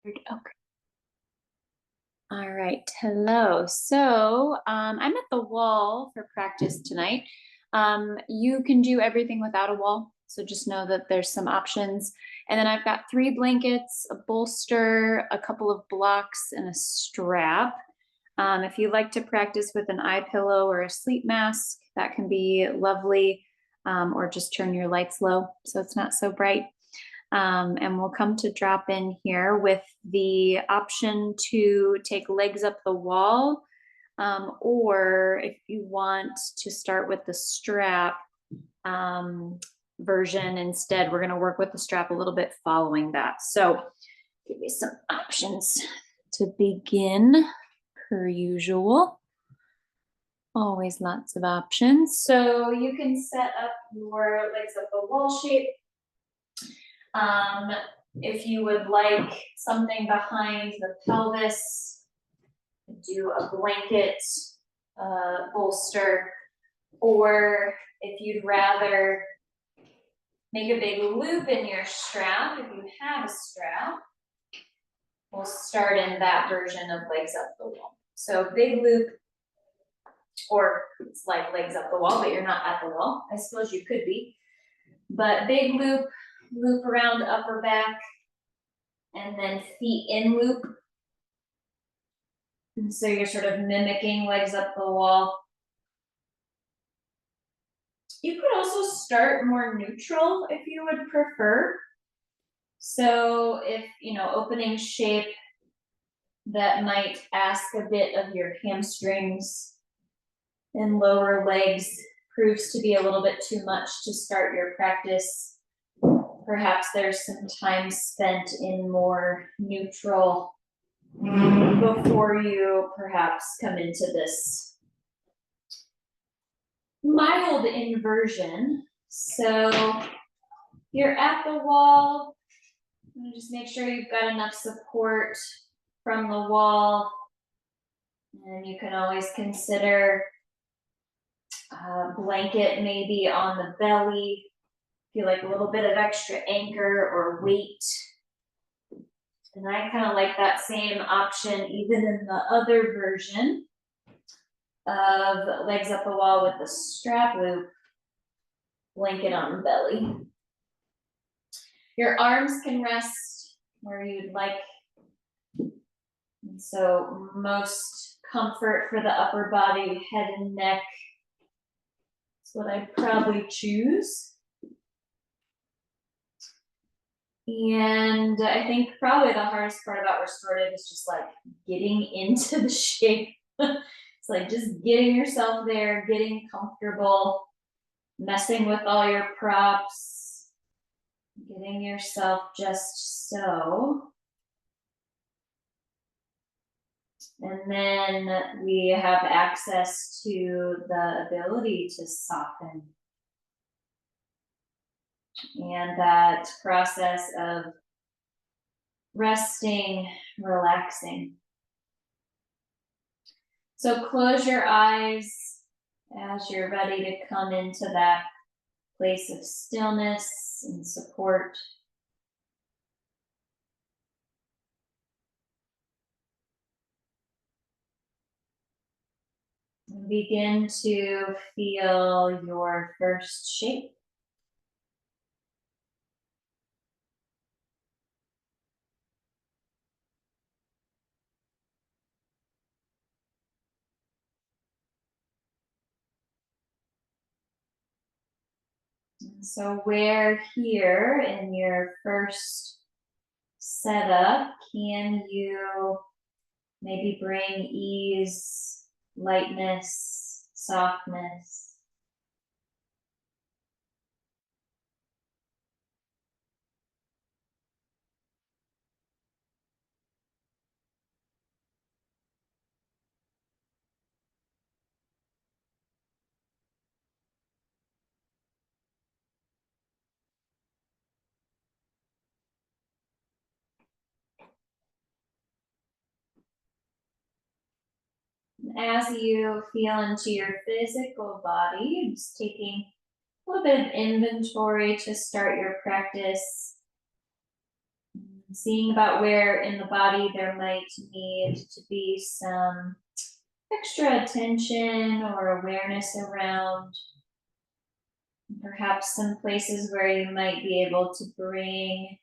Okay. All right. Hello. So I'm at the wall for practice tonight. You can do everything without a wall. So just know that there's some options. And then I've got 3 blankets, a bolster, a couple of blocks, and a strap. If you like to practice with an eye pillow or a sleep mask, that can be lovely. Or just turn your lights low so it's not so bright. And we'll come to drop in here with the option to take legs up the wall, or if you want to start with the strap version instead, we're going to work with the strap a little bit following that. So give you some options to begin per usual. Always lots of options. So you can set up your legs up the wall shape. If you would like something behind the pelvis, do a blanket bolster, or if you'd rather make a big loop in your strap, if you have a strap, we'll start in that version of legs up the wall. So big loop, or it's like legs up the wall, but you're not at the wall. I suppose you could be, but big loop, loop around upper back, and then feet in loop. And so you're sort of mimicking legs up the wall. You could also start more neutral if you would prefer. So if, opening shape that might ask a bit of your hamstrings and lower legs proves to be a little bit too much to start your practice, perhaps there's some time spent in more neutral before you perhaps come into this mild inversion. So you're at the wall, just make sure you've got enough support from the wall, and you can always consider a blanket maybe on the belly, feel like a little bit of extra anchor or weight. And I kind of like that same option even in the other version of legs up the wall with the strap loop, blanket on the belly. Your arms can rest where you'd like. And so most comfort for the upper body, head and neck, is what I'd probably choose. And I think probably the hardest part about restorative is just like getting into the shape. It's like just getting yourself there, getting comfortable, messing with all your props, getting yourself just so. And then we have access to the ability to soften. And that process of resting, relaxing. So close your eyes as you're ready to come into that place of stillness and support. And begin to feel your first shape. And so where here in your first setup can you maybe bring ease, lightness, softness? As you feel into your physical body, just taking a little bit of inventory to start your practice. Seeing about where in the body there might need to be some extra attention or awareness around. Perhaps some places where you might be able to bring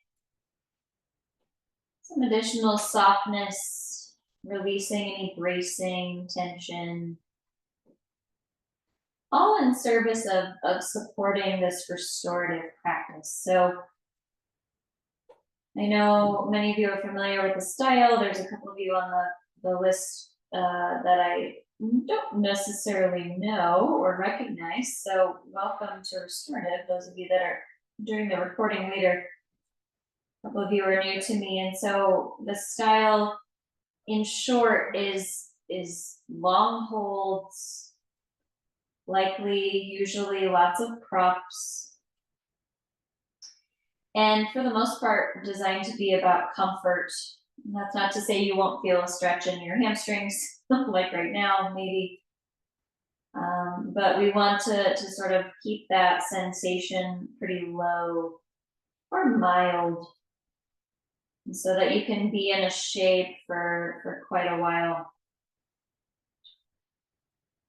some additional softness, releasing any bracing tension, all in service of supporting this restorative practice. So I know many of you are familiar with the style. There's a couple of you on the list that I don't necessarily know or recognize. So welcome to Restorative, those of you that are doing the recording later. A couple of you are new to me. And so the style, in short, is long holds, likely, usually lots of props, and for the most part designed to be about comfort. And that's not to say you won't feel a stretch in your hamstrings like right now maybe, but we want to sort of keep that sensation pretty low or mild so that you can be in a shape for quite a while.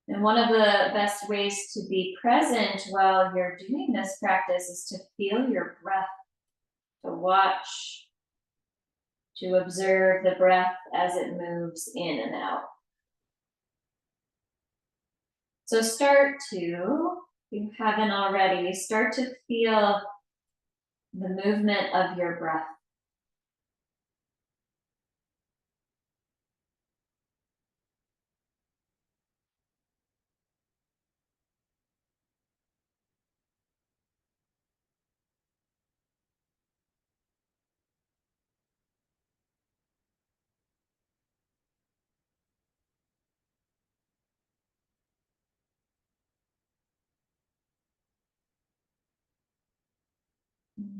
And one of the best ways to be present while you're doing this practice is to feel your breath, to watch, to observe the breath as it moves in and out. So start to, if you haven't already, start to feel the movement of your breath.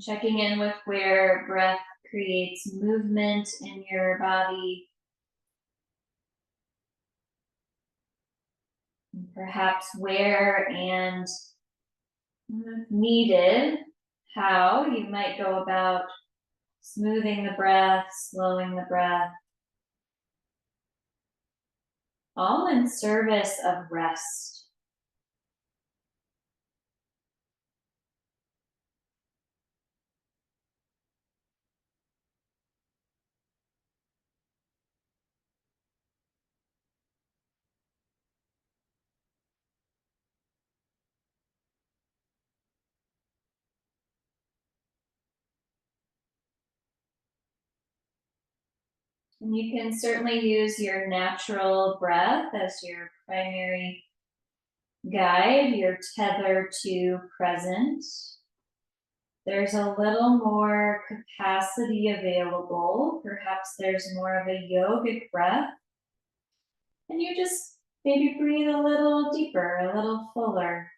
Checking in with where breath creates movement in your body. Perhaps where and if needed, how you might go about smoothing the breath, slowing the breath, all in service of rest. And you can certainly use your natural breath as your primary guide, your tether to present. There's a little more capacity available. Perhaps there's more of a yogic breath. And you just maybe breathe a little deeper, a little fuller.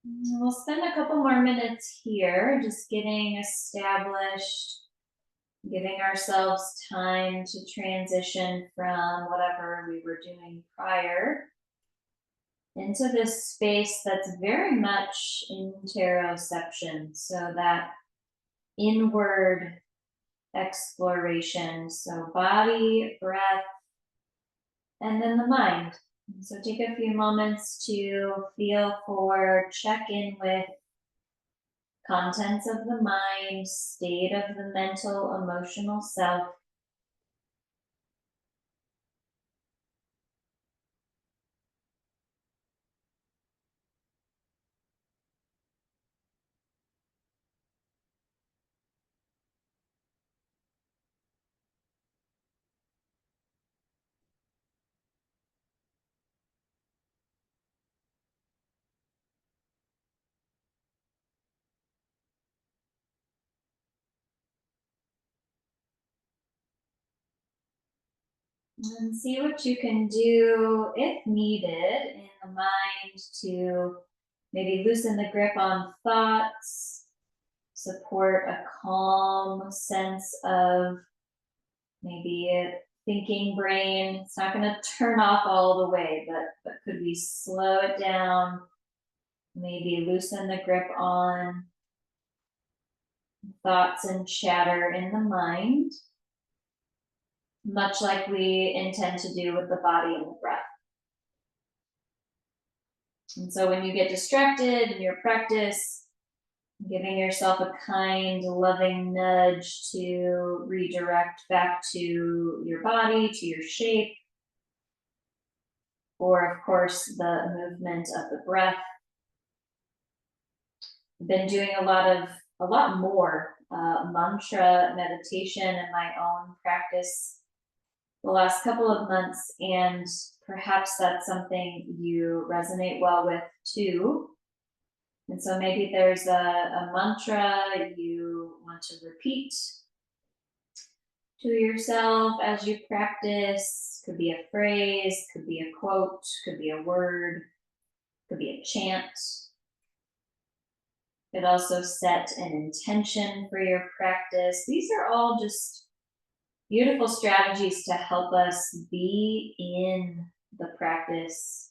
We'll spend a couple more minutes here, just getting established, giving ourselves time to transition from whatever we were doing prior into this space that's very much interoception. So that inward exploration. So body, breath, and then the mind. So take a few moments to feel for, check in with contents of the mind, state of the mental, emotional self. And see what you can do, if needed, in the mind to maybe loosen the grip on thoughts, support a calm sense of maybe a thinking brain. It's not going to turn off all the way, but could we slow it down, maybe loosen the grip on thoughts and chatter in the mind, much like we intend to do with the body and the breath. And so when you get distracted in your practice, giving yourself a kind, loving nudge to redirect back to your body, to your shape, or of course the movement of the breath. I've been doing a lot more mantra meditation in my own practice the last couple of months, and perhaps that's something you resonate well with too. And so maybe there's a mantra you want to repeat to yourself as you practice. Could be a phrase, could be a quote, could be a word, could be a chant. Could also set an intention for your practice. These are all just beautiful strategies to help us be in the practice.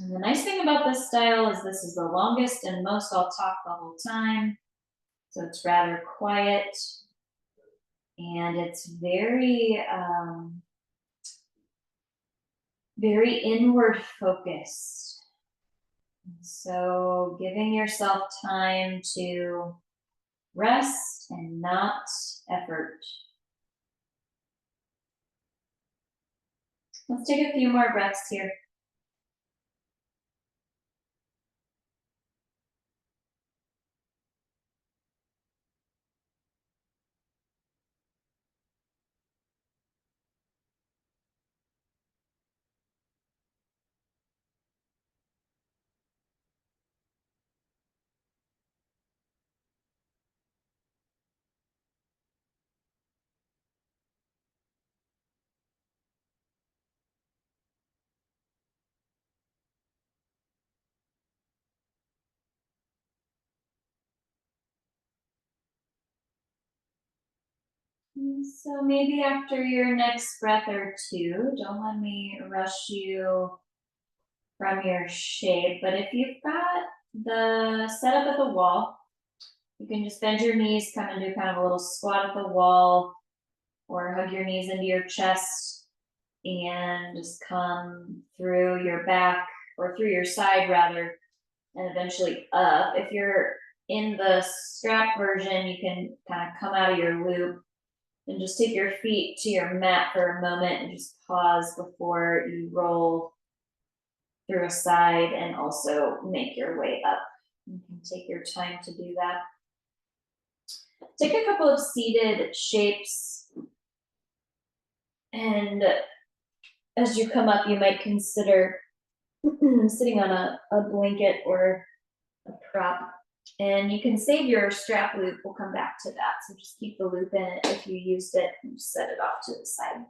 And the nice thing about this style is this is the longest and most I'll talk the whole time. So it's rather quiet and it's very, very inward focused. So giving yourself time to rest and not effort. Let's take a few more breaths here. So maybe after your next breath or two, don't let me rush you from your shape, but if you've got the setup at the wall, you can just bend your knees, come and do kind of a little squat at the wall, or hug your knees into your chest and just come through your back or through your side rather, and eventually up. If you're in the strap version, you can kind of come out of your loop and just take your feet to your mat for a moment and just pause before you roll through a side and also make your way up. You can take your time to do that. Take a couple of seated shapes, and as you come up, you might consider sitting on a blanket or a prop. And you can save your strap loop. We'll come back to that. So just keep the loop in it if you used it and just set it off to the side.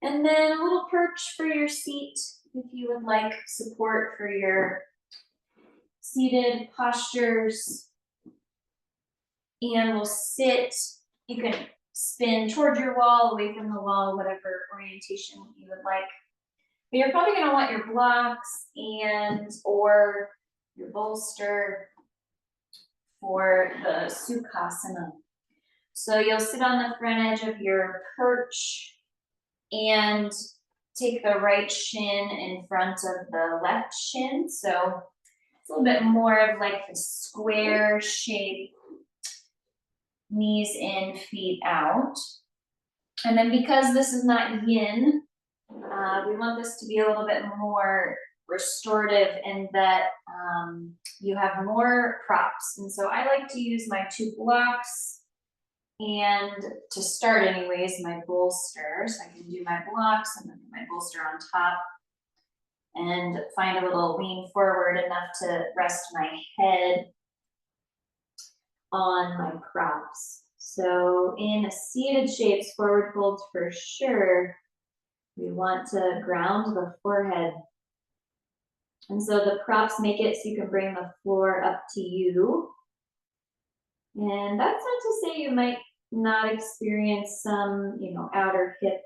And then a little perch for your seat if you would like support for your seated postures. And we'll sit. You can spin toward your wall, away from the wall, whatever orientation you would like. But you're probably going to want your blocks and or your bolster for the Sukhasana. So you'll sit on the front edge of your perch and take the right shin in front of the left shin. So it's a little bit more of like a square shape, knees in, feet out. And then because this is not yin, we want this to be a little bit more restorative in that you have more props. And so I like to use my 2 blocks and to start anyways, my bolster. So I can do my blocks and then my bolster on top and find a little lean forward enough to rest my head on my props. So in a seated shape, forward fold for sure, we want to ground the forehead. And so the props make it so you can bring the floor up to you. And that's not to say you might not experience some, outer hip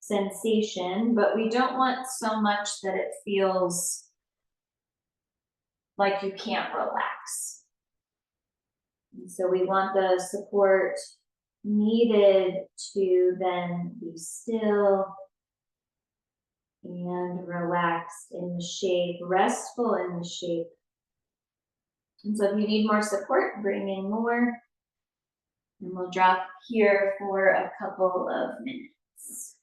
sensation, but we don't want so much that it feels like you can't relax. And so we want the support needed to then be still and relaxed in the shape, restful in the shape. And so if you need more support, bring in more. And we'll drop here for a couple of minutes.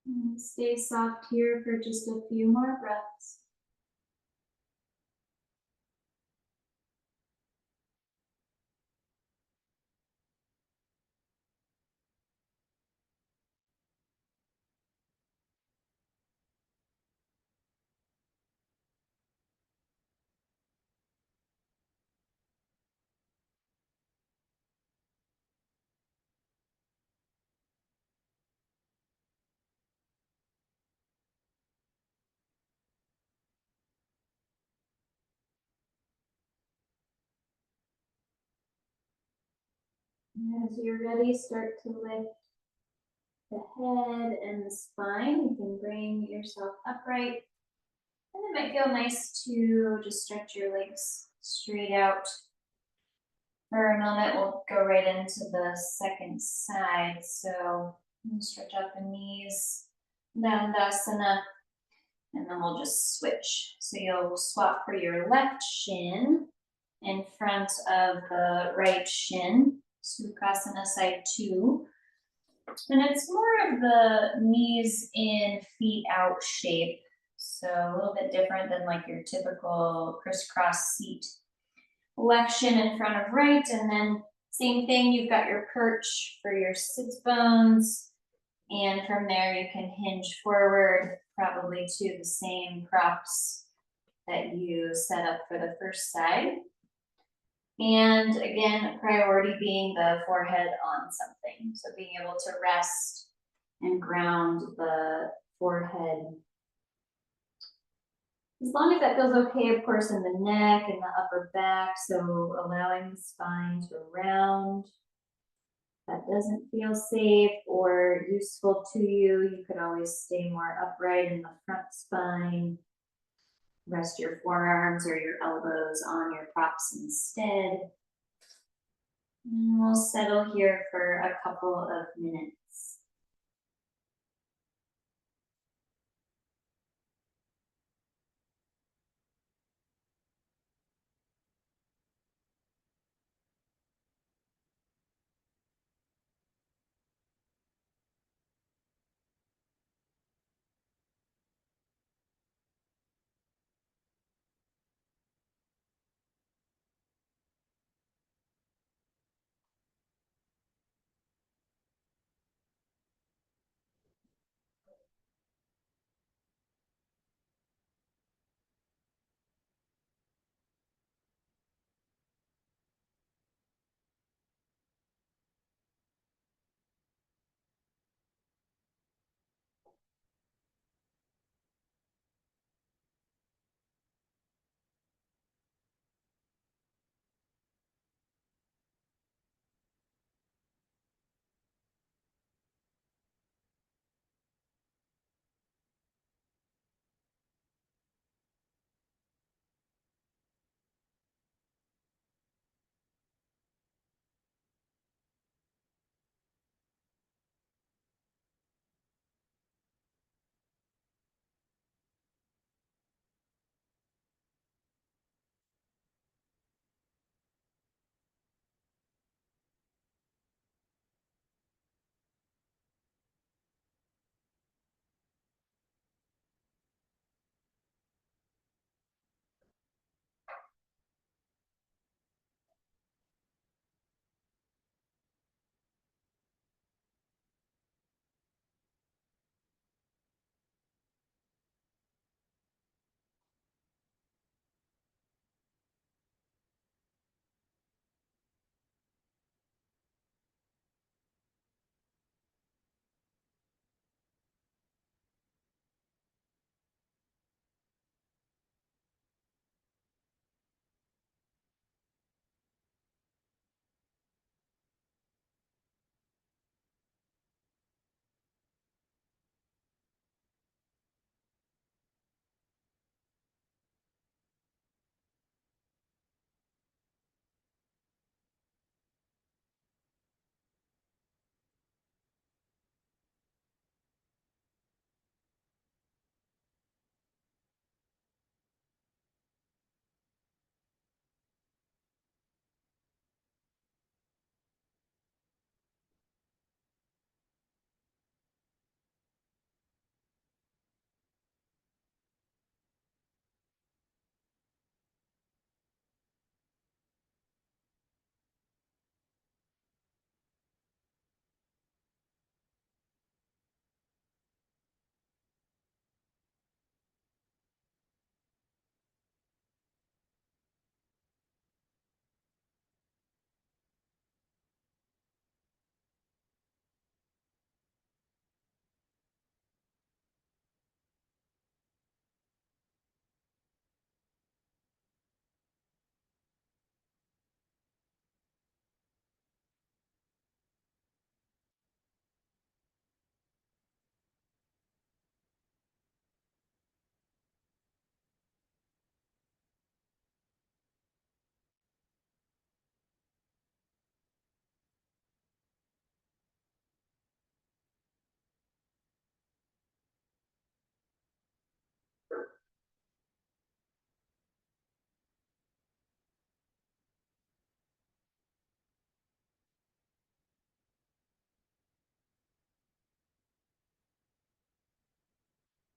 And stay soft here for just a few more breaths. And as you're ready, start to lift the head and the spine. You can bring yourself upright. And it might feel nice to just stretch your legs straight out. For a moment, we'll go right into the second side. So stretch out the knees, Dandasana, and then we'll just switch. So you'll swap for your left shin in front of the right shin, Sukhasana side 2. And it's more of the knees in, feet out shape. So a little bit different than like your typical crisscross seat. Left shin in front of right, and then same thing, you've got your perch for your sits bones. And from there you can hinge forward, probably to the same props that you set up for the first side. And again, priority being the forehead on something. So being able to rest and ground the forehead. As long as that feels okay, of course, in the neck and the upper back. So allowing the spine to round. That doesn't feel safe or useful to you, you could always stay more upright in the front spine. Rest your forearms or your elbows on your props instead. And we'll settle here for a couple of minutes.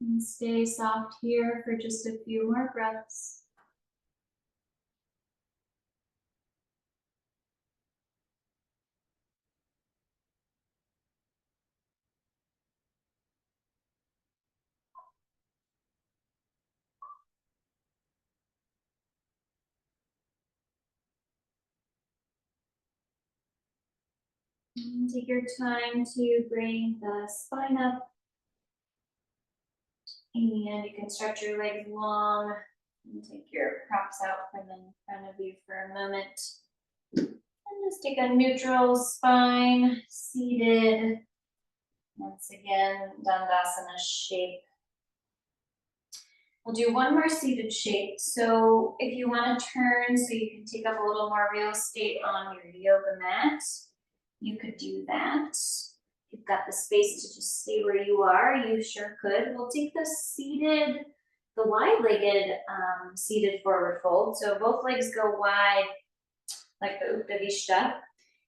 And stay soft here for just a few more breaths. And take your time to bring the spine up. And you can stretch your legs long and take your props out from in front of you for a moment. And just take a neutral spine, seated. Once again, Dandasana shape. We'll do one more seated shape. So if you want to turn so you can take up a little more real estate on your yoga mat, you could do that. You've got the space to just stay where you are, you sure could. We'll take the seated, the wide-legged seated forward fold. So both legs go wide like the Uttavishta.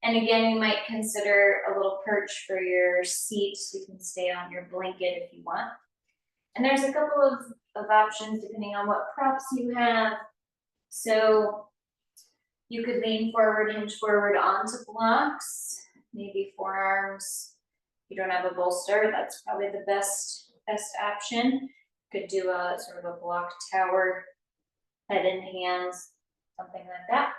And again, you might consider a little perch for your seat so you can stay on your blanket if you want. And there's a couple of options depending on what props you have. So you could lean forward, hinge forward onto blocks, maybe forearms. If you don't have a bolster, that's probably the best option. Could do a sort of a block tower, head and hands, something like that.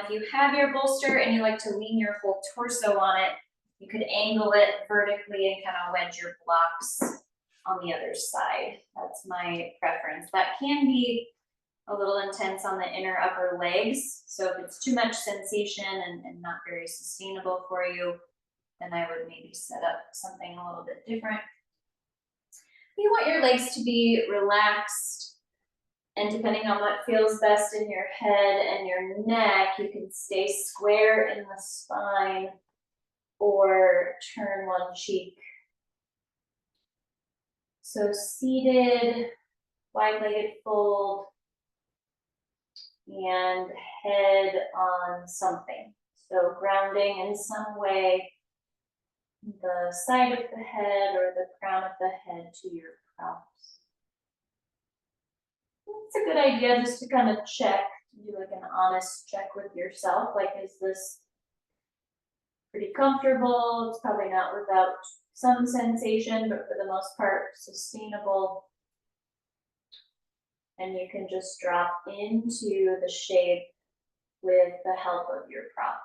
If you have your bolster and you like to lean your whole torso on it, you could angle it vertically and kind of wedge your blocks on the other side. That's my preference. That can be a little intense on the inner upper legs. So if it's too much sensation and not very sustainable for you, then I would maybe set up something a little bit different. You want your legs to be relaxed, and depending on what feels best in your head and your neck, you can stay square in the spine or turn one cheek. So seated, wide-legged fold, and head on something. So grounding in some way, the side of the head or the crown of the head to your props. It's a good idea just to kind of check, do like an honest check with yourself. Like, is this pretty comfortable? It's probably not without some sensation, but for the most part, sustainable. And you can just drop into the shape with the help of your props.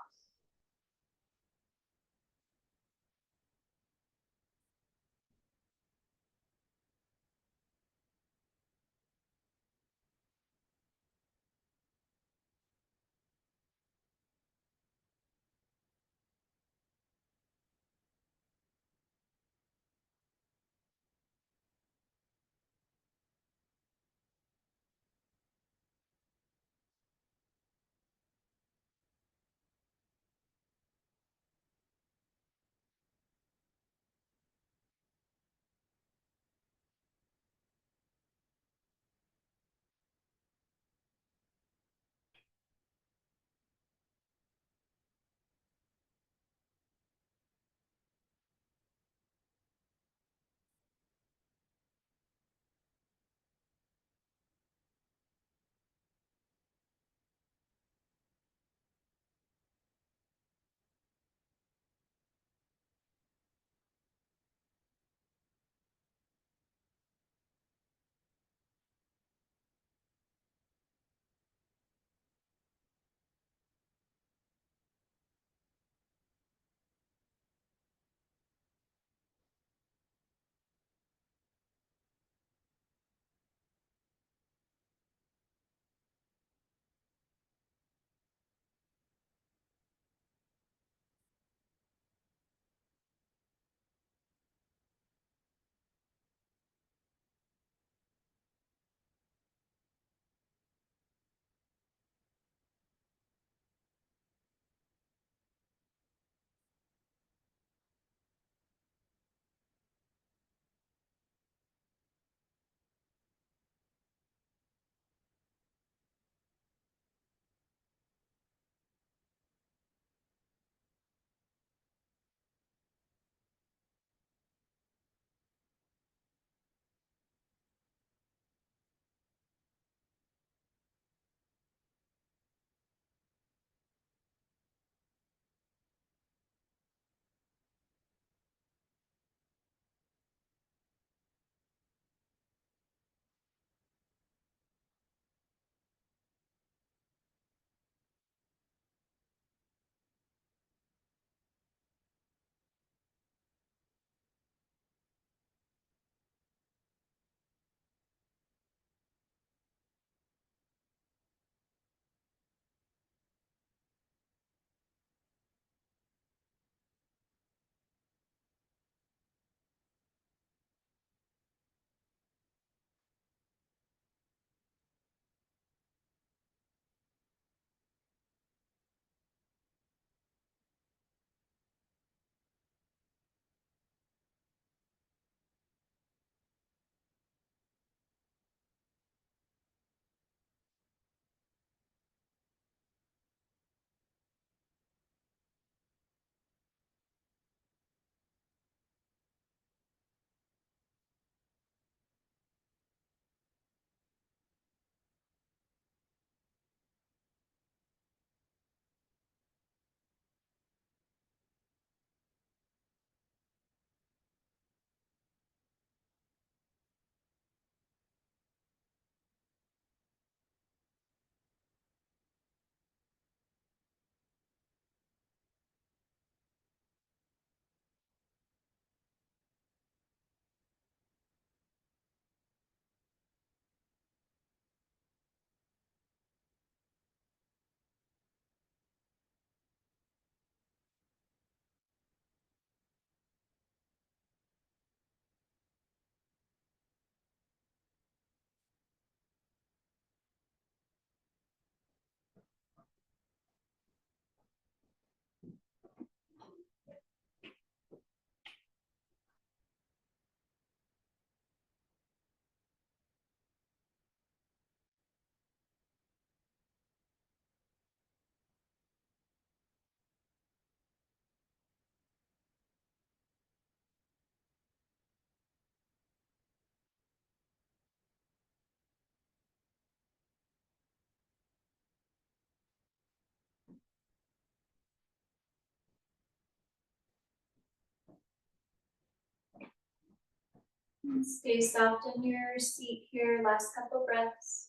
And stay soft in your seat here, last couple breaths.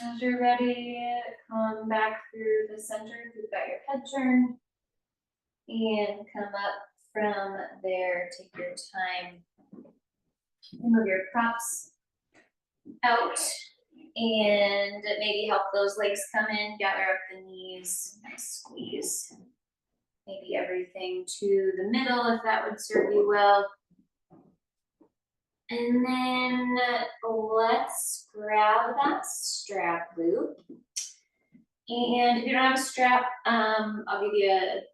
As you're ready, come back through the center if you've got your head turned. And come up from there, take your time. Move your props out and maybe help those legs come in, gather up the knees, nice squeeze. Maybe everything to the middle if that would serve you well. And then let's grab that strap loop. And if you don't have a strap, I'll give you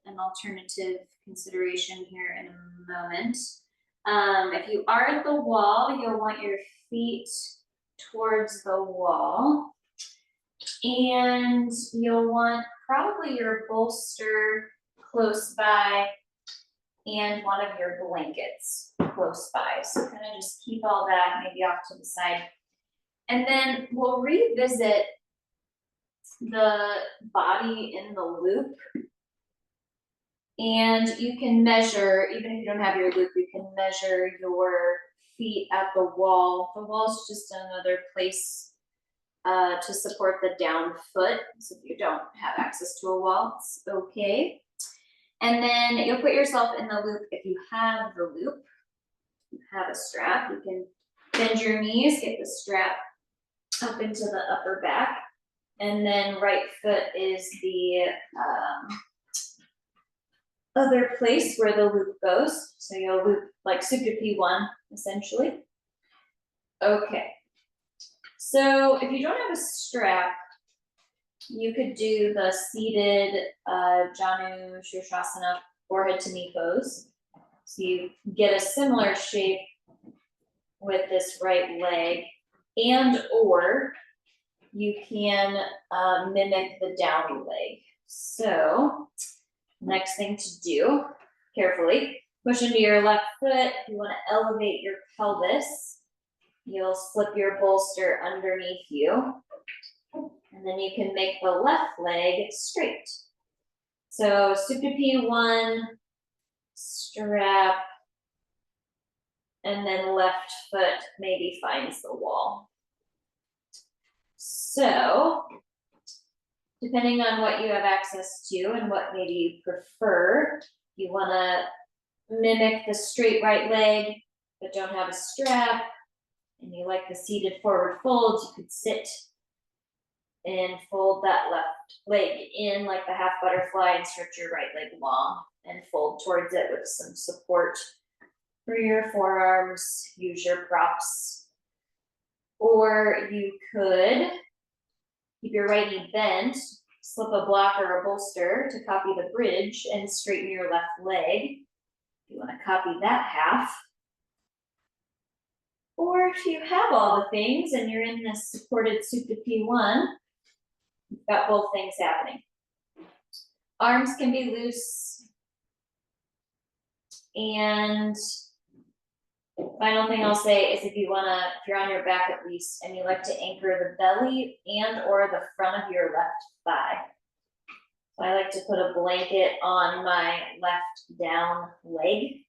an alternative consideration here in a moment. If you are at the wall, you'll want your feet towards the wall. And you'll want probably your bolster close by and one of your blankets close by. So kind of just keep all that maybe off to the side. And then we'll revisit the body in the loop. And you can measure, even if you don't have your loop, you can measure your feet at the wall. The wall is just another place to support the down foot. So if you don't have access to a wall, it's okay. And then you'll put yourself in the loop if you have the loop. If you have a strap, you can bend your knees, get the strap up into the upper back. And then right foot is the other place where the loop goes. So you'll loop like Supta P1, essentially. Okay. So if you don't have a strap, you could do the seated Janu Shirshasana forehead to knee pose. So you get a similar shape with this right leg, and or you can mimic the downy leg. So next thing to do, carefully, push into your left foot. You want to elevate your pelvis. You'll slip your bolster underneath you. And then you can make the left leg straight. So Supta P1, strap, and then left foot maybe finds the wall. So, depending on what you have access to and what maybe you prefer, you want to mimic the straight right leg, but don't have a strap, and you like the seated forward folds, you could sit and fold that left leg in like the half butterfly and stretch your right leg long and fold towards it with some support for your forearms. Use your props. Or you could keep your right knee bent, slip a block or a bolster to copy the bridge and straighten your left leg. You want to copy that half. Or if you have all the things and you're in this supported Supta P1, you've got both things happening. Arms can be loose. And final thing I'll say is if you're on your back at least, and you like to anchor the belly and or the front of your left thigh. So I like to put a blanket on my left down leg.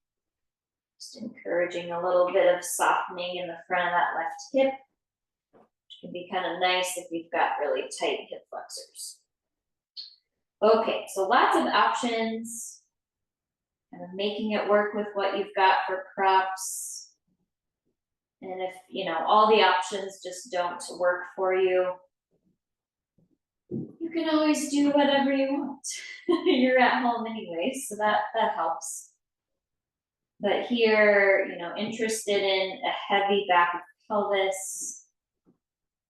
Just encouraging a little bit of softening in the front of that left hip, which can be kind of nice if you've got really tight hip flexors. Okay, so lots of options, kind of making it work with what you've got for props. And if, all the options just don't work for you, you can always do whatever you want. You're at home anyway, so that helps. But here, interested in a heavy back of pelvis,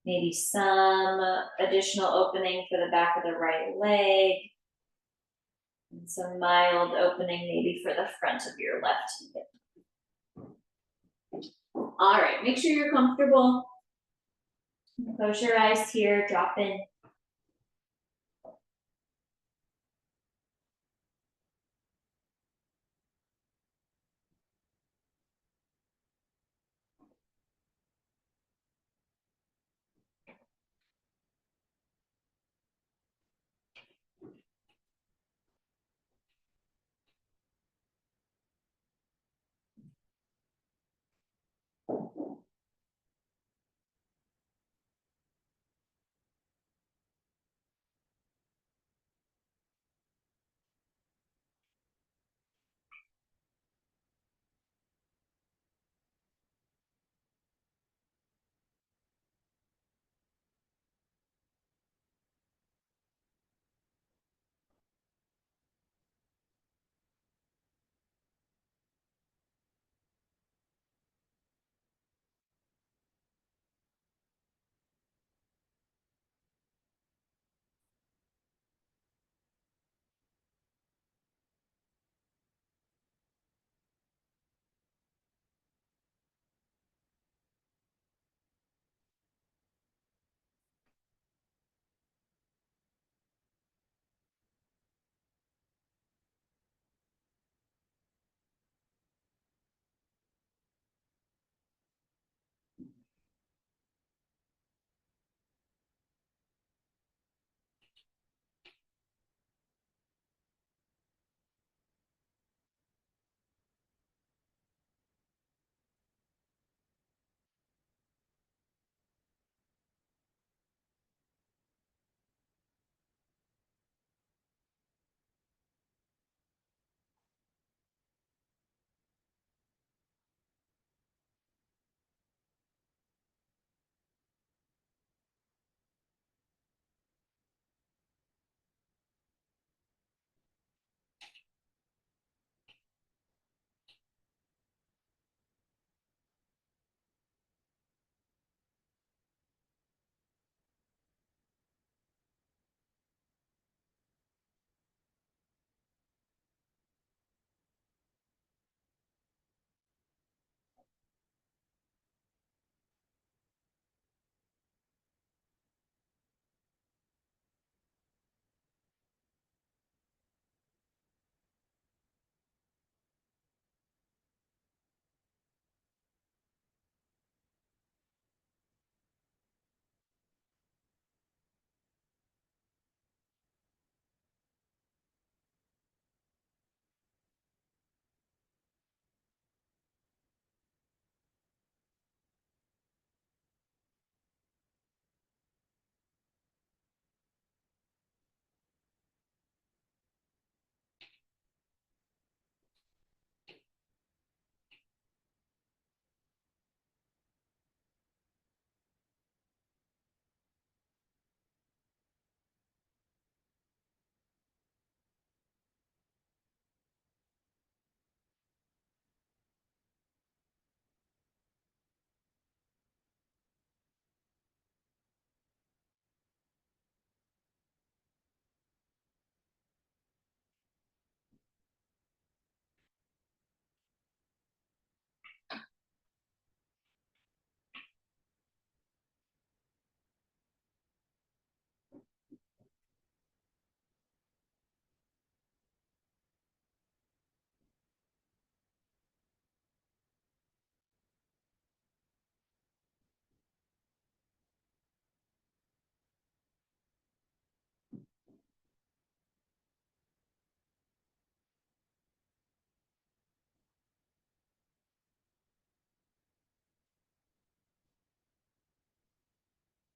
maybe some additional opening for the back of the right leg, and some mild opening maybe for the front of your left hip. All right, make sure you're comfortable. Close your eyes here, drop in.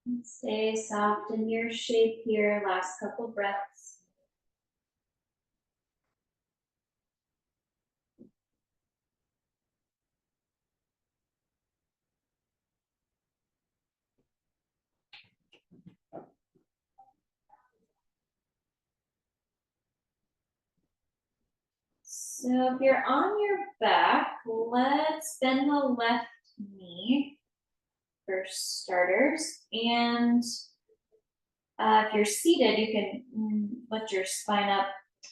And stay soft in your shape here, last couple breaths. So if you're on your back, let's bend the left knee for starters. And if you're seated, you can lift your spine up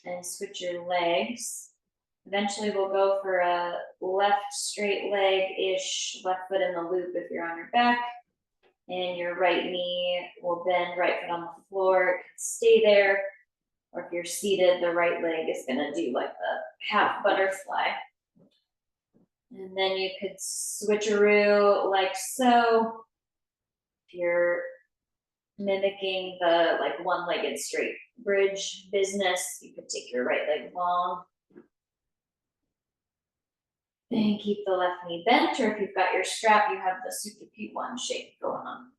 and switch your legs. Eventually we'll go for a left straight leg-ish, left foot in the loop if you're on your back. And your right knee will bend, right foot on the floor. It can stay there. Or if you're seated, the right leg is gonna do like the half butterfly. And then you could switcheroo like so. If you're mimicking the like one-legged straight bridge business, you could take your right leg long. And keep the left knee bent, or if you've got your strap, you have the Sukha P1 shape going on.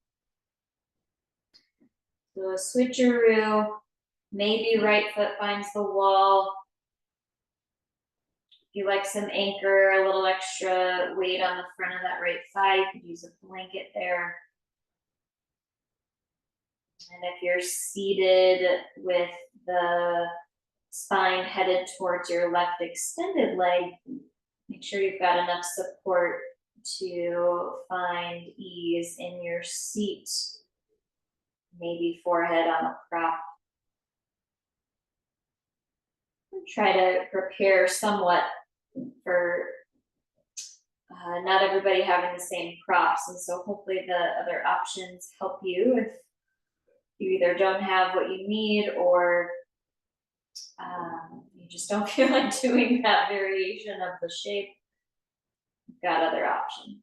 So a switcheroo, maybe right foot finds the wall. If you like some anchor, a little extra weight on the front of that right thigh, you could use a blanket there. And if you're seated with the spine headed towards your left extended leg, make sure you've got enough support to find ease in your seat. Maybe forehead on a prop. Try to prepare somewhat for not everybody having the same props. And so hopefully the other options help you if you either don't have what you need or you just don't feel like doing that variation of the shape. You've got other options.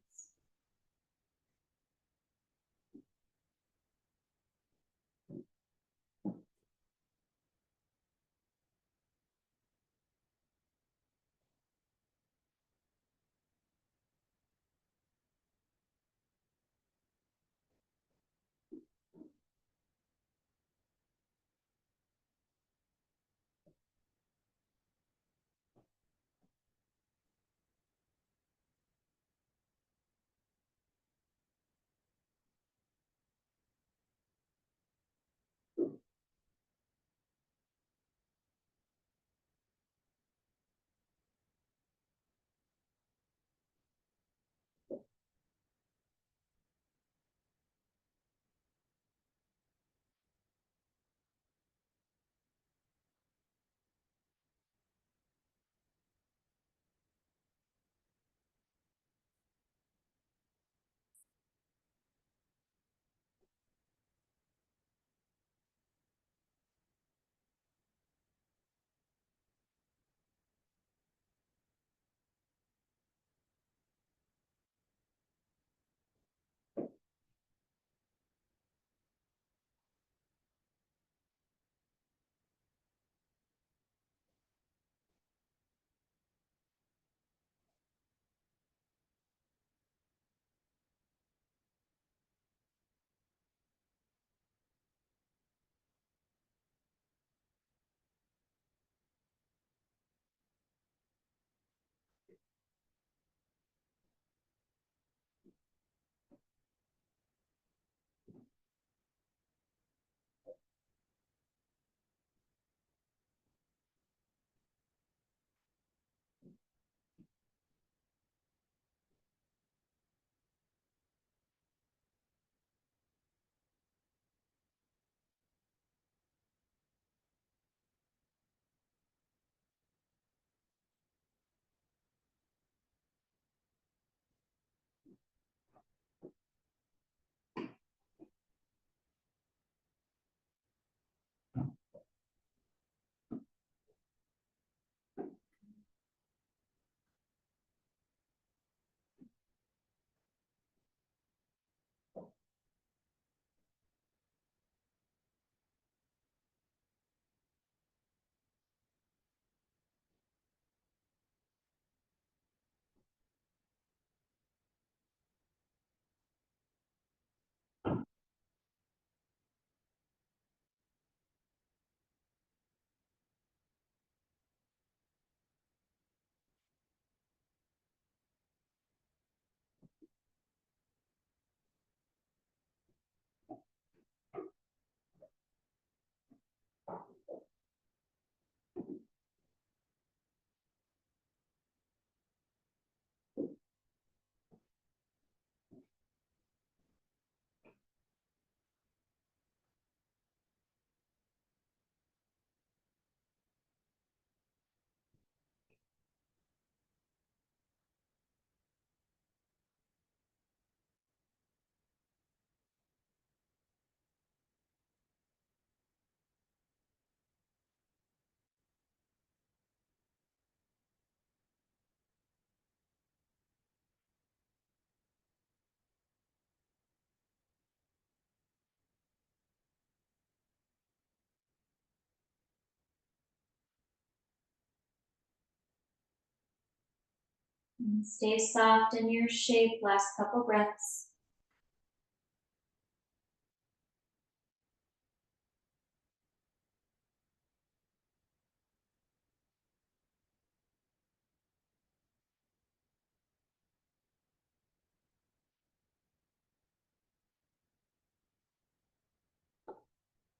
And stay soft in your shape, last couple breaths.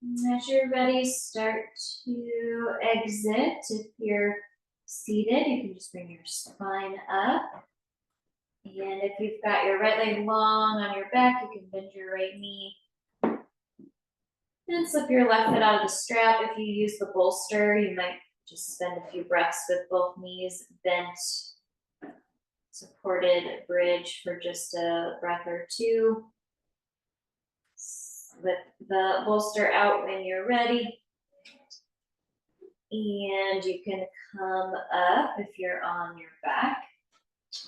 And as you're ready, start to exit. If you're seated, you can just bring your spine up. And if you've got your right leg long on your back, you can bend your right knee. And slip your left foot out of the strap. If you use the bolster, you might just spend a few breaths with both knees bent, supported bridge for just a breath or two. Slip the bolster out when you're ready. And you can come up if you're on your back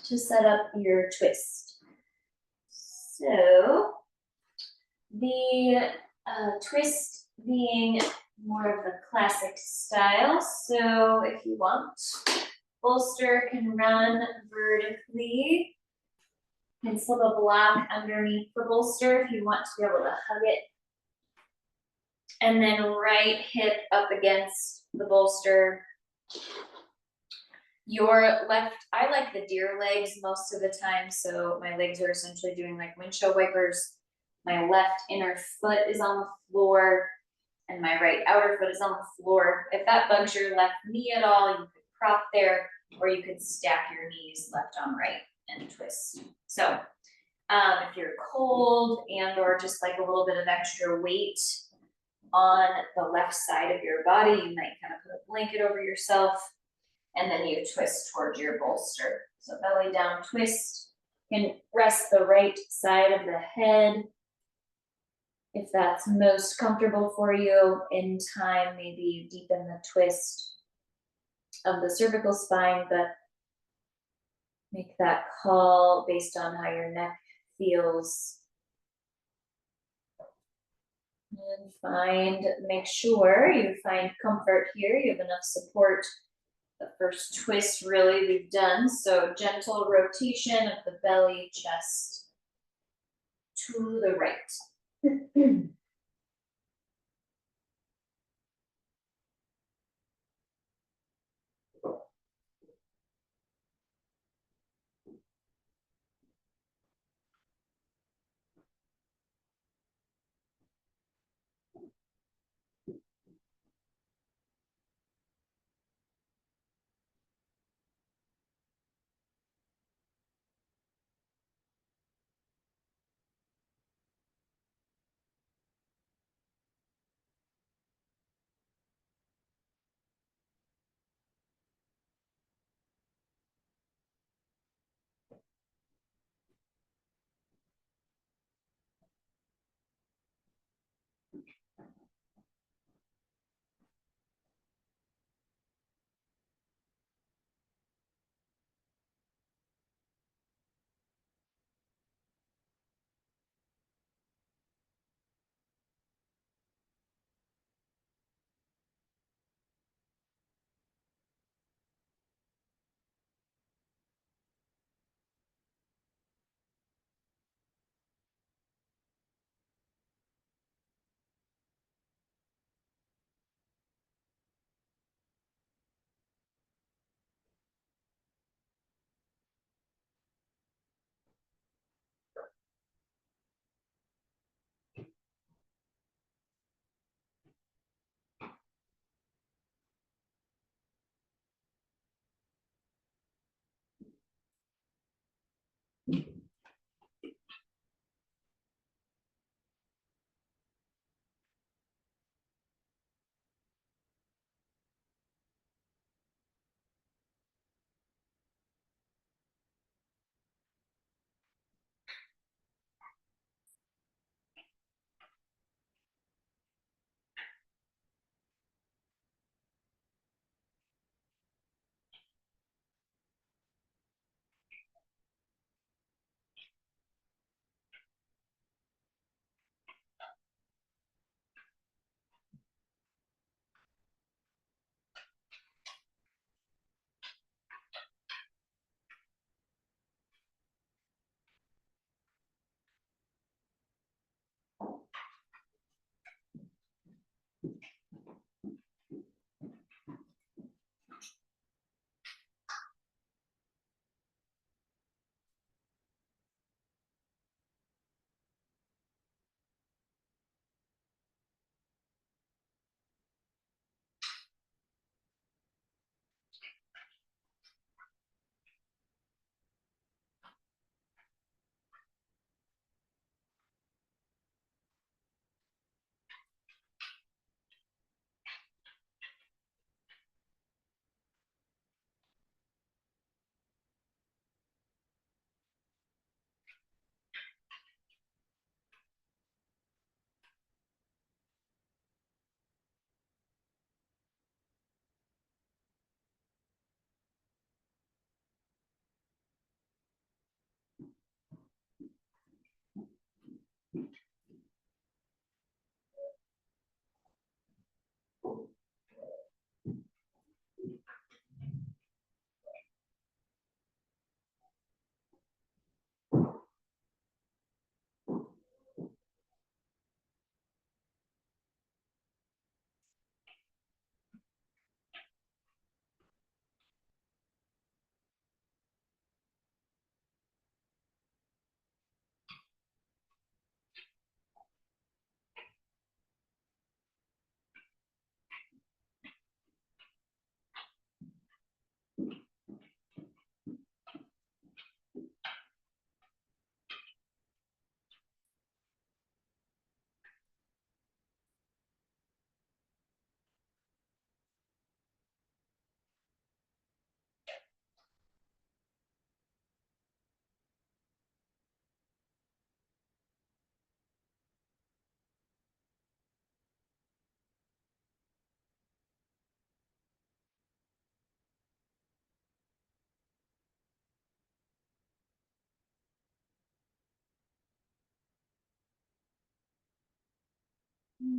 to set up your twist. So the twist being more of the classic style. So if you want, bolster can run vertically. You can slip a block underneath the bolster if you want to be able to hug it. And then right hip up against the bolster. Your left, I like the deer legs most of the time, so my legs are essentially doing like windshield wipers. My left inner foot is on the floor, and my right outer foot is on the floor. If that bugs your left knee at all, you could prop there, or you could stack your knees left on right and twist. So if you're cold and or just like a little bit of extra weight on the left side of your body, you might kind of put a blanket over yourself, and then you twist towards your bolster. So belly down twist. You can rest the right side of the head if that's most comfortable for you. In time, maybe you deepen the twist of the cervical spine, but make that call based on how your neck feels. And make sure you find comfort here. You have enough support. The first twist really we've done. So gentle rotation of the belly, chest to the right.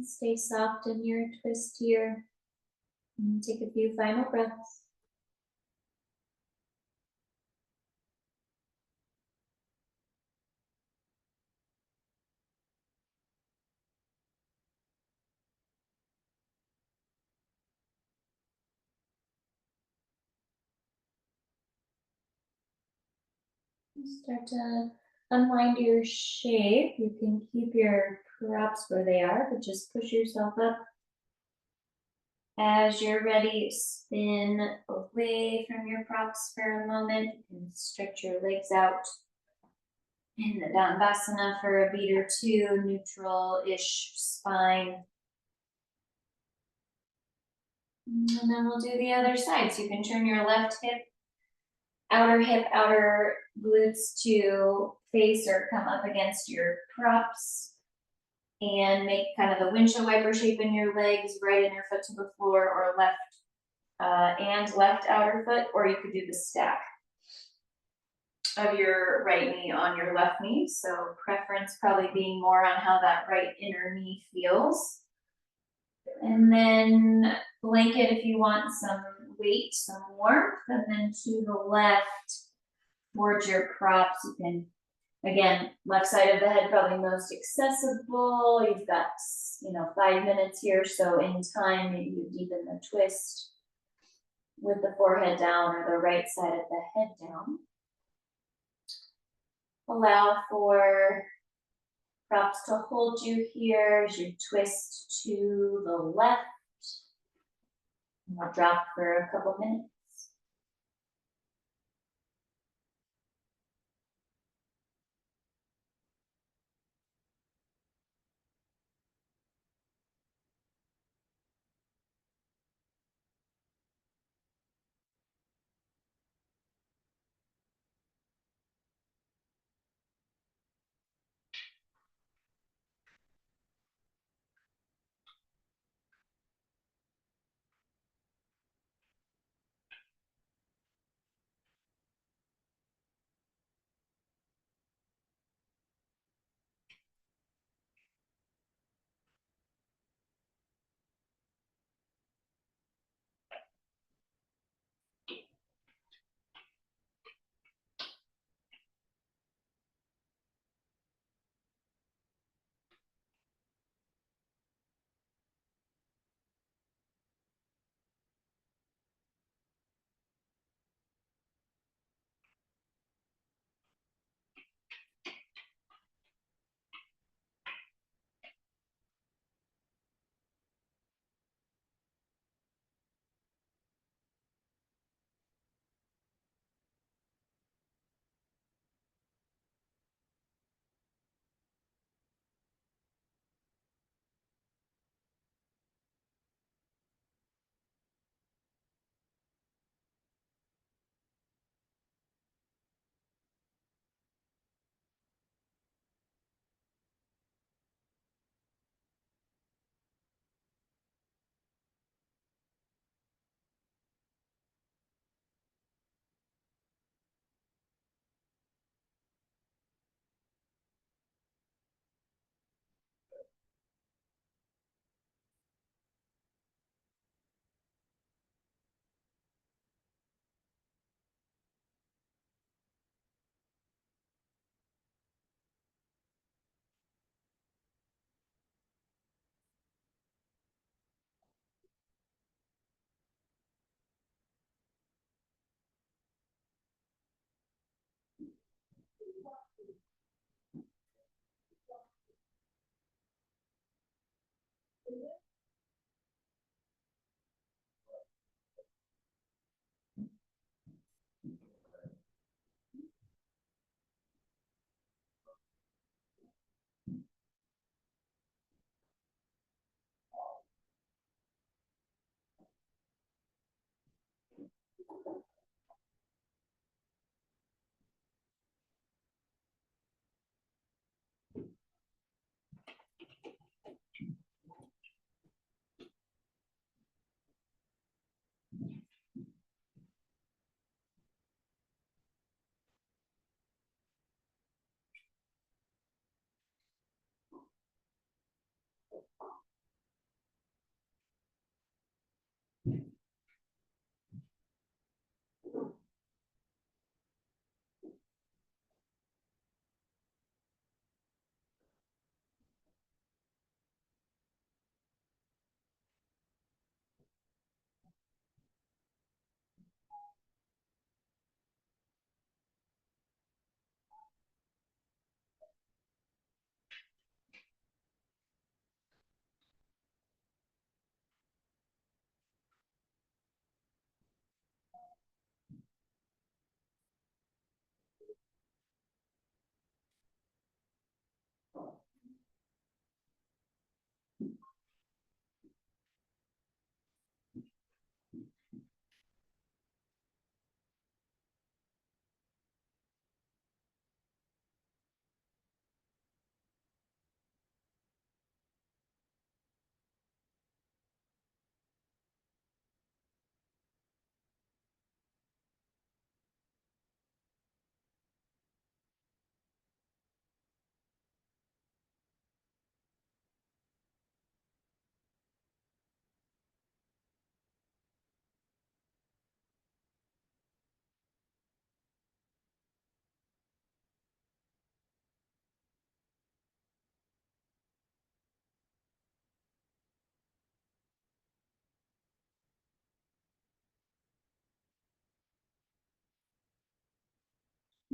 Stay soft in your twist here. And take a few final breaths. Start to unwind your shape. You can keep your props where they are, but just push yourself up. As you're ready, spin away from your props for a moment and stretch your legs out in the Dandasana for a beat or two, neutral-ish spine. And then we'll do the other side. So you can turn your left hip, outer glutes to face or come up against your props. And make kind of the windshield wiper shape in your legs, right inner foot to the floor, or left and left outer foot, or you could do the stack of your right knee on your left knee. So preference probably being more on how that right inner knee feels. And then blanket if you want some weight, some warmth, and then to the left towards your props, you can, again, left side of the head probably most accessible. You've got, 5 minutes here, so in time, maybe you deepen the twist with the forehead down or the right side of the head down. Allow for props to hold you here as you twist to the left. And we'll drop for a couple minutes.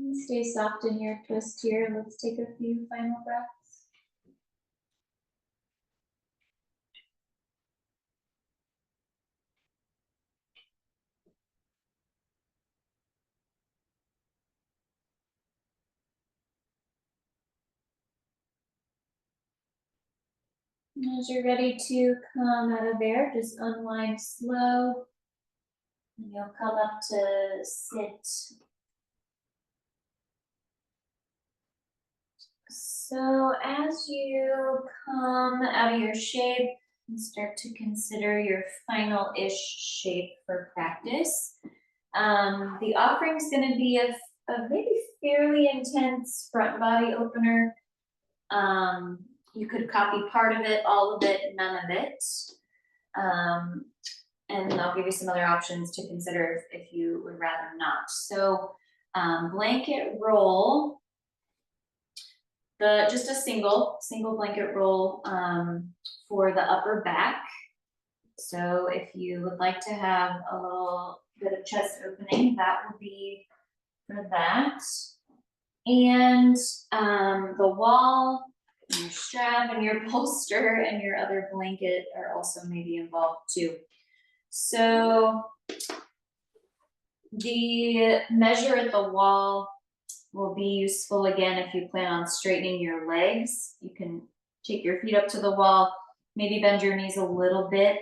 Stay soft in your twist here. Let's take a few final breaths. As you're ready to come out of there, just unwind slow. And you'll come up to sit. So as you come out of your shape and start to consider your final-ish shape for practice, the offering is going to be a maybe fairly intense front body opener. You could copy part of it, all of it, none of it. And I'll give you some other options to consider if you would rather not. So blanket roll, just a single blanket roll for the upper back. So if you would like to have a little bit of chest opening, that would be for that. And the wall, your strap and your bolster and your other blanket are also maybe involved too. So the measure at the wall will be useful again if you plan on straightening your legs. You can take your feet up to the wall, maybe bend your knees a little bit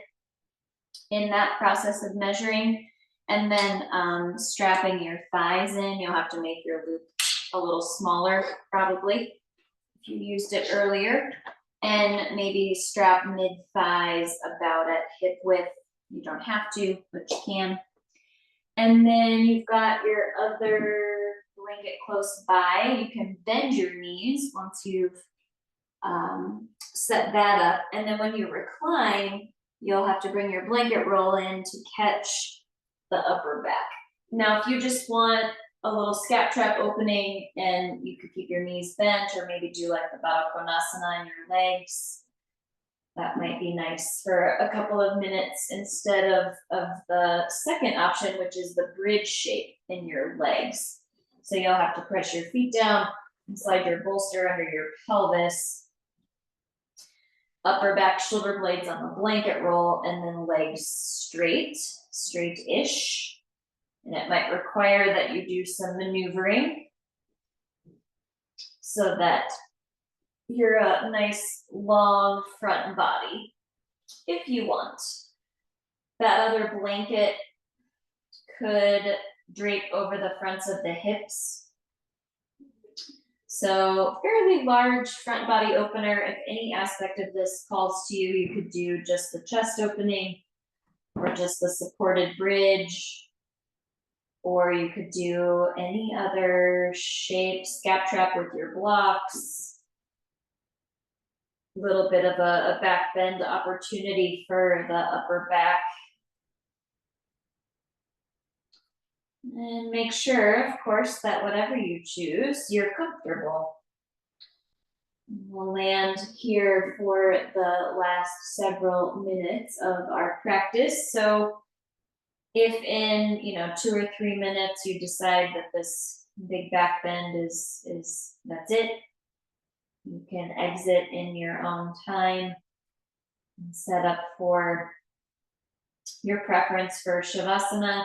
in that process of measuring, and then strapping your thighs in. You'll have to make your loop a little smaller probably if you used it earlier, and maybe strap mid thighs about at hip width. You don't have to, but you can. And then you've got your other blanket close by. You can bend your knees once you've set that up. And then when you recline, you'll have to bring your blanket roll in to catch the upper back. Now, if you just want a little scap trap opening and you could keep your knees bent or maybe do like the Baddha Konasana on your legs, that might be nice for a couple of minutes instead of the second option, which is the bridge shape in your legs. So you'll have to press your feet down and slide your bolster under your pelvis, upper back shoulder blades on the blanket roll, and then legs straight-ish. And it might require that you do some maneuvering so that you're a nice long front body if you want. That other blanket could drape over the fronts of the hips. So fairly large front body opener. If any aspect of this calls to you, you could do just the chest opening or just the supported bridge, or you could do any other shape, scap trap with your blocks, a little bit of a back bend opportunity for the upper back. And make sure, of course, that whatever you choose, you're comfortable. We'll land here for the last several minutes of our practice. So if in 2 or 3 minutes you decide that this big back bend is that's it, you can exit in your own time and set up for your preference for Shavasana.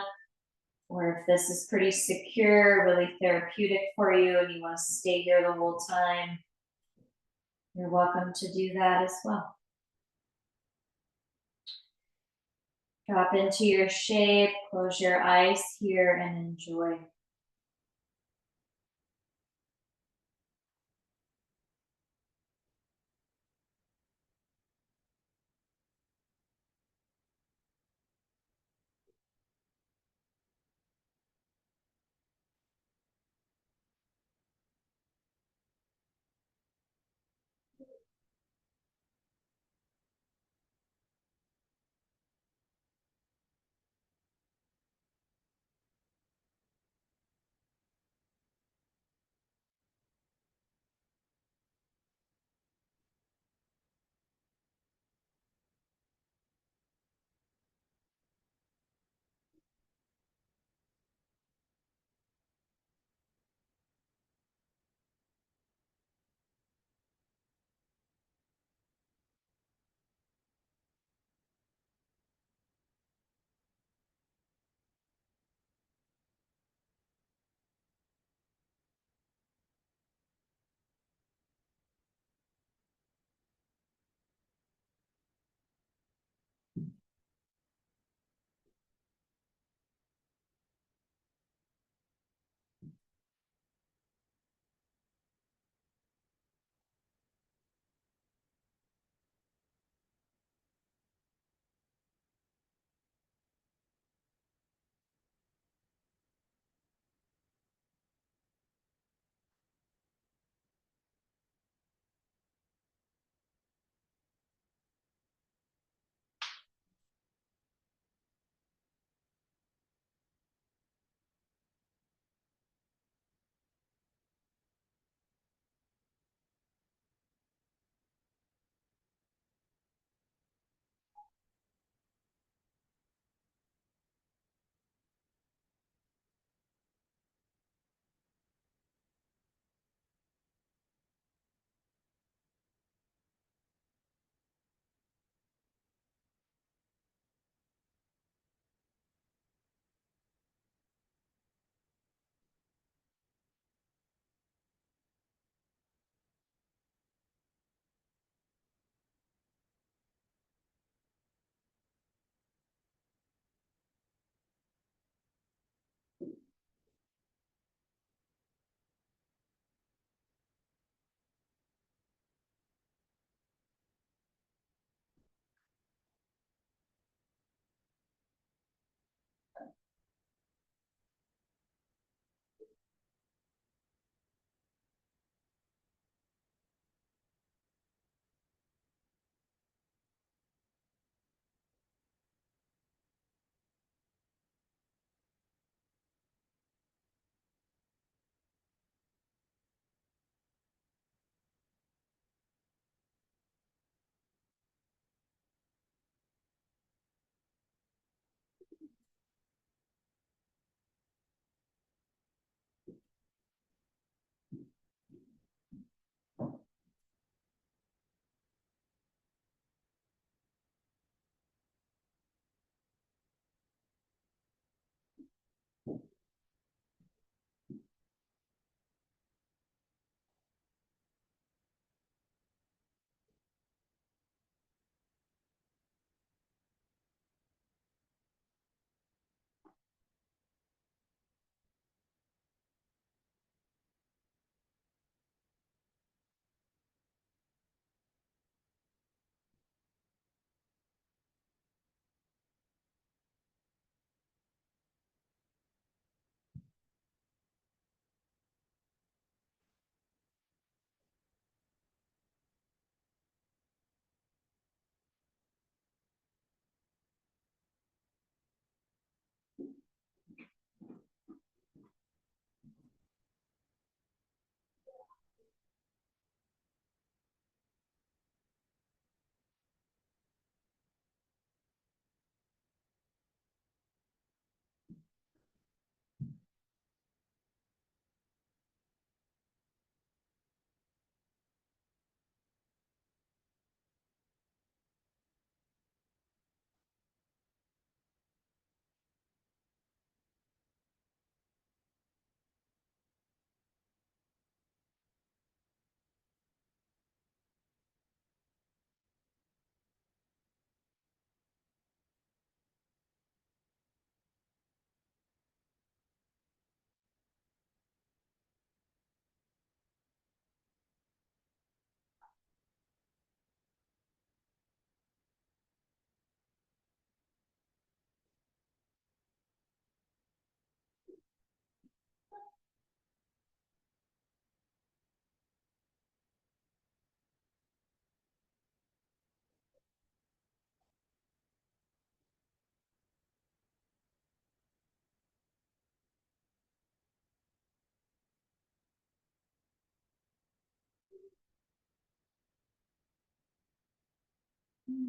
Or if this is pretty secure, really therapeutic for you, and you want to stay here the whole time, you're welcome to do that as well. Drop into your shape, close your eyes here, and enjoy.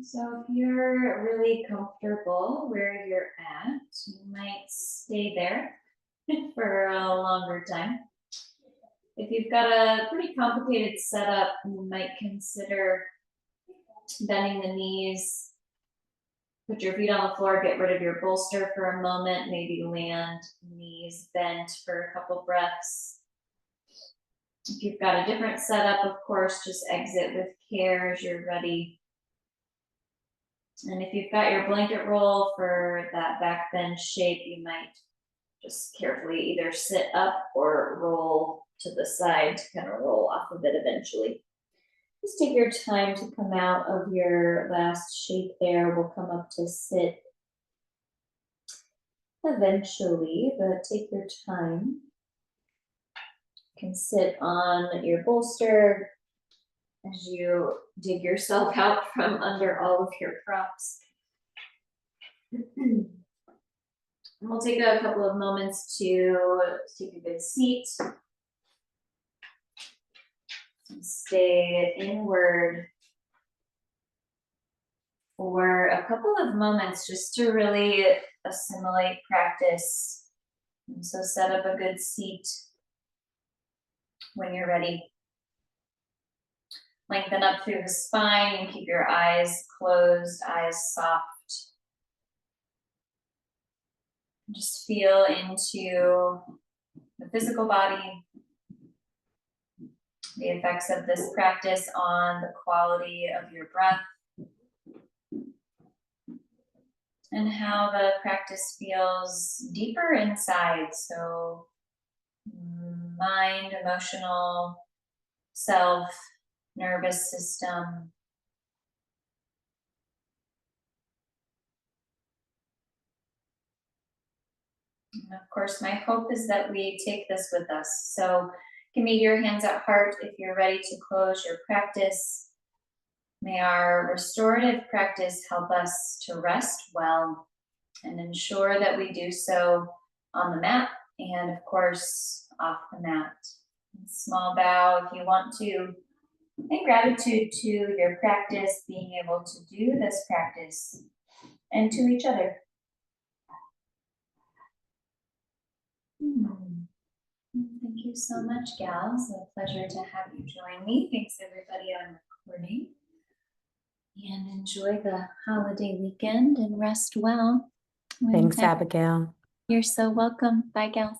So if you're really comfortable where you're at, you might stay there for a longer time. If you've got a pretty complicated setup, you might consider bending the knees, put your feet on the floor, get rid of your bolster for a moment, maybe land knees bent for a couple breaths. If you've got a different setup, of course, just exit with care as you're ready. And if you've got your blanket roll for that back bend shape, you might just carefully either sit up or roll to the side to kind of roll off of it eventually. Just take your time to come out of your last shape there. We'll come up to sit eventually, but take your time. You can sit on your bolster as you dig yourself out from under all of your props. And we'll take a couple of moments to take a good seat. And stay inward for a couple of moments just to really assimilate practice. And so set up a good seat when you're ready. Lengthen up through the spine and keep your eyes closed, eyes soft. Just feel into the physical body, the effects of this practice on the quality of your breath, and how the practice feels deeper inside. So mind, emotional, self, nervous system. And of course, my hope is that we take this with us. So you can meet your hands at heart if you're ready to close your practice. May our restorative practice help us to rest well and ensure that we do so on the mat and, of course, off the mat. Small bow if you want to. And gratitude to your practice, being able to do this practice, and to each other. Thank you so much, gals. A pleasure to have you join me. Thanks, everybody on recording. And enjoy the holiday weekend and rest well. Thanks, Abigail. You're so welcome. Bye, gals.